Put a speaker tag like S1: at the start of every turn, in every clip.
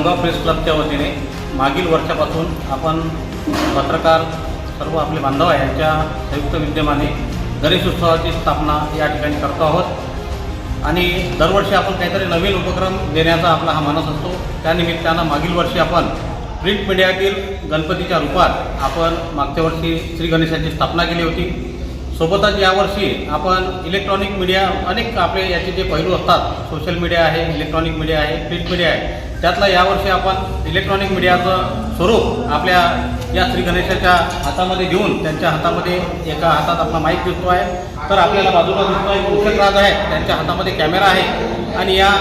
S1: Khamgaon press क्लबच्या वतीने मागील वर्षापासून आपण पत्रकार सर्व आपले बांधव आहे यांच्या संयुक्त विद्यमाने गणेशोत्सवाची स्थापना या ठिकाणी करतो आहोत आणि दरवर्षी आपण काहीतरी नवीन उपक्रम देण्याचा आपला हा मानस असतो। त्यानिमित्तानं मागील वर्षी आपण प्रिंट मीडियातील गणपतीच्या रूपात आपण मागच्या वर्षी श्री गणेशाची स्थापना केली होती। सोबतच यावर्षी आपण इलेक्ट्रॉनिक मीडिया अनेक आपले याचे जे पैलू असतात, सोशल मीडिया आहे, इलेक्ट्रॉनिक मीडिया आहे, प्रिंट मीडिया आहे, त्यातला यावर्षी आपण इलेक्ट्रॉनिक मीडियाचं स्वरूप आपल्या या श्री गणेशाच्या हातामध्ये घेऊन त्यांच्या हातामध्ये एका हातात आपला माईक दिसतो आहे, तर आपल्याला बाजूला दिसतो एक मुख्यराज आहे, त्यांच्या हातामध्ये कॅमेरा आहे आणि या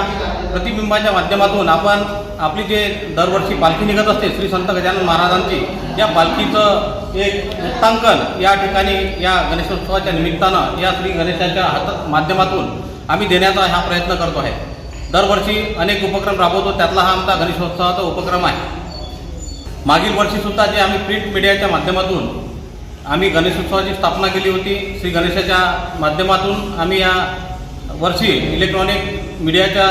S1: प्रतिबिंबाच्या माध्यमातून आपण आपली जे दरवर्षी पालखी निघत असते श्री संत गजानन महाराजांची, या पालखीचं एक वृत्तांकन या ठिकाणी या गणेशोत्सवाच्या निमित्तानं या श्री गणेशाच्या माध्यमातून आम्ही देण्याचा हा प्रयत्न करतो आहे। दरवर्षी अनेक उपक्रम राबवतो, त्यातला हा आमचा गणेशोत्सवाचा उपक्रम आहे। मागील वर्षीसुद्धा जे आम्ही प्रिंट मीडियाच्या माध्यमातून आम्ही गणेशोत्सवाची स्थापना केली होती, श्री गणेशाच्या माध्यमातून आम्ही या वर्षी इलेक्ट्रॉनिक मीडियाच्या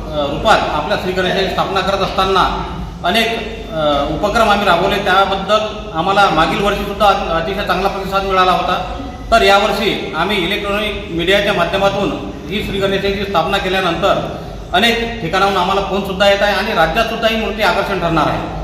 S1: रूपात आपल्या श्री गणेशाची स्थापना करत असताना अनेक उपक्रम आम्ही राबवले, त्याबद्दल आम्हाला मागील वर्षीसुद्धा अतिशय चांगला प्रतिसाद मिळाला होता। तर यावर्षी आम्ही इलेक्ट्रॉनिक मीडियाच्या माध्यमातून ही श्री गणेशाची स्थापना केल्यानंतर अनेक ठिकाणाहून आम्हाला फोनसुद्धा येत आहे आणि राज्यातसुद्धा ही मूर्ती आकर्षण ठरणार आहे।